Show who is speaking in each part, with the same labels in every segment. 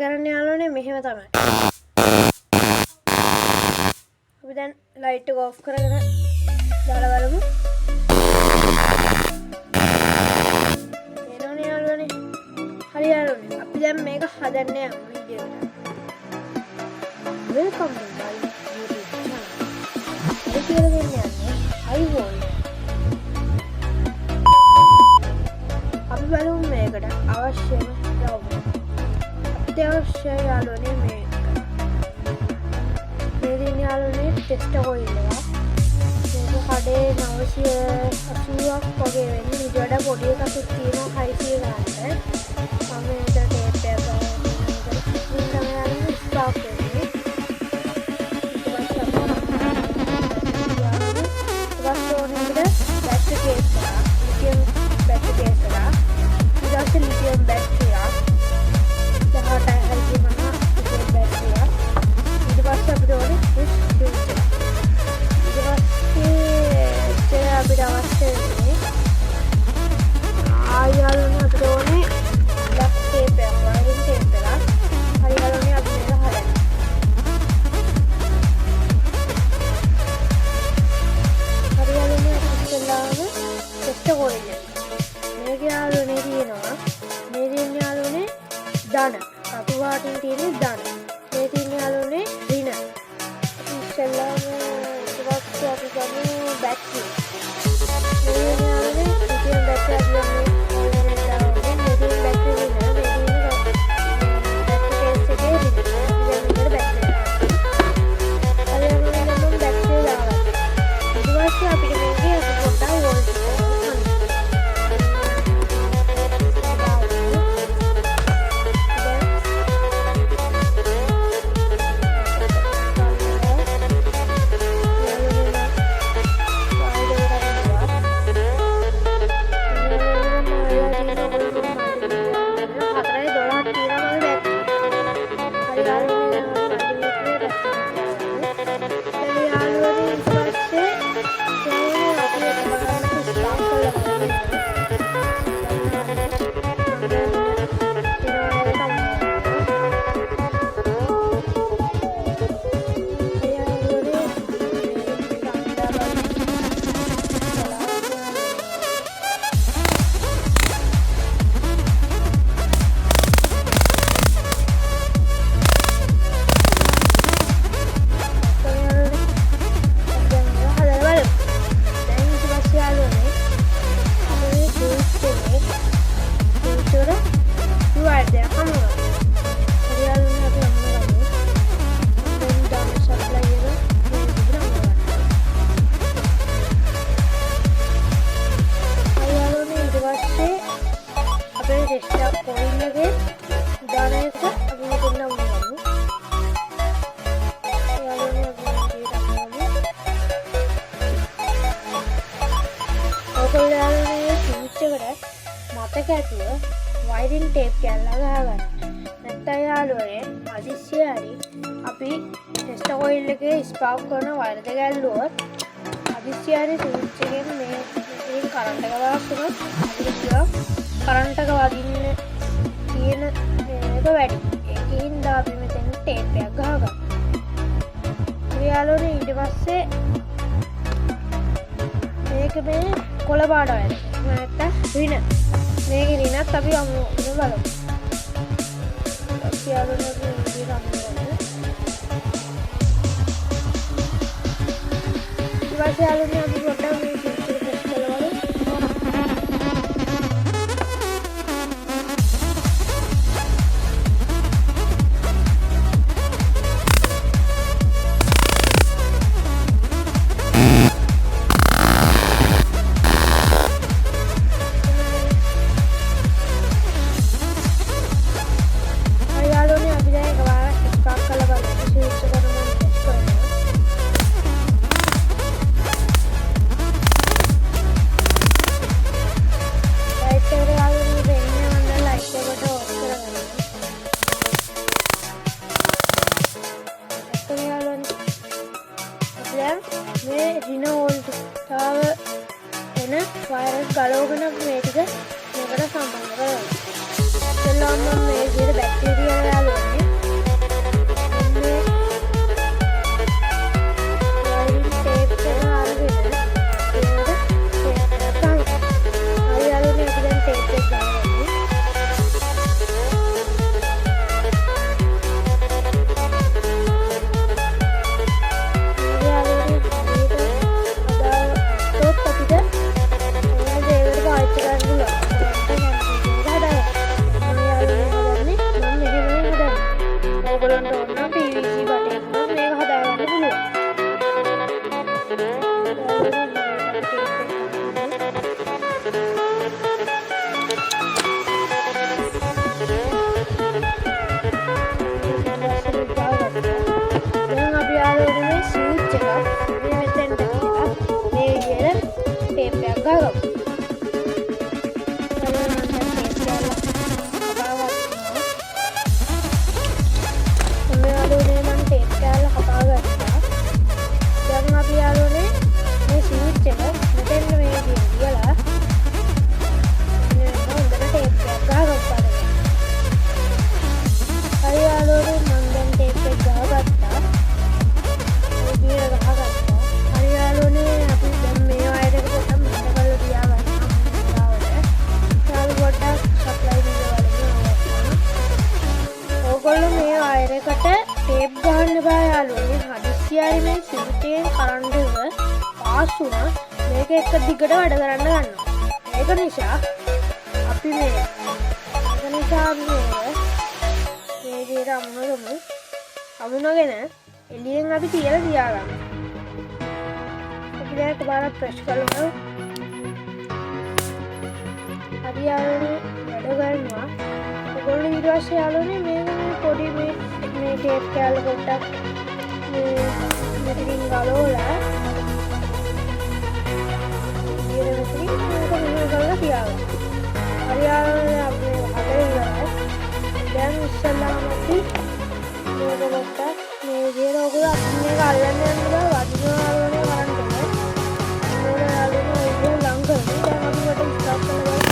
Speaker 1: කරන්න යාළුවනේ මෙහෙම තමයි. අපි දැන් ලයිට් එක ඔෆ් කරගෙන දාලා බලමු. එනෝනේ යාළුවනේ. හරි යාළුවනේ. අපි දැන් මේක හදන්න යමු වීඩියෝ එකට. වෙල්කම් ටු මයි YouTube channel. අපි කියලා දෙන්නේ iPhone. අපි බලමු මේකට අවශ්‍යම ද්‍රව්‍ය. අත්‍යවශ්‍ය යාළුවනේ මේක. මේ දින යාළුවනේ ටෙස්ටර් ඔයිල් එක. මේක කඩේ 980ක් වගේ වෙන්නේ. ඊට වඩා පොඩි එකක් තියෙනවා 600 ගන්න. මම මේකට ටේප් එක ගන්න. ඉතින් තමයි යාළුවනේ ස්ටොක් වෙන්නේ. battery case lithium battery case ඉදාසේ lithium battery දහට හරිය මම lithium battery ඊට පස්සේ අපිට ඕනේ push switch ඊට පස්සේ අපිට අවශ්‍ය වෙන්නේ ආයෙත් අපිට ඕනේ black tape එක wiring tape එක හරි හරියන්නේ අපි මේක හදන්න ටෙස්ටර් ඔයිල් මේක යාළුවනේ තියෙනවා මේ දින යාළුවනේ ධන කතු වාටින් තියෙන ධන මේ දින යාළුවනේ ඍණ ඉස්සෙල්ලාම ටිකක් අපි ගමු බැටරි මේ යාළුවනේ ලිතියම් බැටරි අපි ගමු මේ දින බැටරි ඍණ මේ දින බැටරි කේස් එකේ ඍණ ඉතින් බැටරි අර යාළුවනේ නම් බැටරි දාලා ඊට පස්සේ අපිට මේකේ පොඩ්ඩක් වෝල්ට් මතක ඇතුව වයිරින් ටේප් කැල්ලා ගහගන්න. නැත්නම් යාළුවනේ හදිස්සිය හරි අපි ටෙස්ටර් ඔයිල් එකේ ස්පාර්ක් කරන වයර් දෙක ඇල්ලුවොත් හදිස්සිය හරි ස්විච් එකෙන් මේකෙන් කරන්ට් එක වාස් වුණොත් අපිට කරන්ට් එක වදින්න තියෙන මේක වැඩි. ඒකින් දා අපි මෙතන ටේප් එකක් ගහගන්න. යාළුවනේ ඊට පස්සේ මේක මේ කොළ පාට වයර් නැත්නම් ඍණ මේක ඍණත් අපි බලමු. අපි යාළුවනේ විදිහට අමුගමු. ඊට පස්සේ යාළුවනේ අපි පොඩ්ඩක් මේ ස්විච් එක ප්‍රෙස් කරලා මේ ඍණ වෝල්ට් තාව එන වයරස් ගලවගෙන මේ ටික මේකට සම්බන්ධ කරගන්න. එතනම මේ විදිහට බැක්ටීරියා යාළුවනේ යාළුවනේ මේ ස්විච් එක මේ මෙතෙන්ට තියලා මේ විදිහට ටේප් එකක් ගහගමු. ටේප් කෑල්ල කපා ගත්තා. දැන් අපි යාළුවනේ මේ ස්විච් එක මෙතෙන්ට මේ විදිහට තියලා හොඳට ටේප් එකක් ගහගත්තා. හරි යාළුවනේ මම දැන් ටේප් එක ගහගත්තා. මේ විදිහට ගහගත්තා. හරි යාළුවනේ අපි දැන් මේ වයර් එක පොඩ්ඩක් මැද කරලා තියාගන්න. යාළුවෝ පොඩ්ඩක් සප්ලයි බිල වලින් ඕගොල්ලෝ මේ වයර් එකට ටේප් ගහන්න බෑ යාළුවනේ. හදිස්සියයි මේ ස්විච් එකෙන් කරන්ට් එක පාස් වුණා. මේක එක දිගට වැඩ කරන්න ගන්නවා. ඒක නිසා අපි මේ විදිහට අමුණගෙන එළියෙන් අපි තියලා තියාගන්න. අපි දැන් එකපාරක් ප්‍රෙස් කරමු. හරි යාළුවනේ වැඩ කරනවා. ඔයගොල්ලෝ ඊට පස්සේ යාළුවනේ මේ පොඩි මේ ටේප් කෑල්ල පොඩ්ඩක් මෙතනින් ගලවලා ඊළඟට මේක මෙහෙම කරලා තියාගන්න. හරි යාළුවනේ අපි හදලා ඉවරයි. දැන් ඉස්සෙල්ලාම අපි මේක පොඩ්ඩක් මේ විදිහට ඔයගොල්ලෝ අපි මේක අල්ලන්න යන්න බෑ. වදිනවා යාළුවනේ කරන්ට් එක. මේක යාළුවනේ ඔය විදිහට ලං කරමු. දැන් අපි වට ස්ටාර්ට් කරනවා.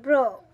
Speaker 1: Bro.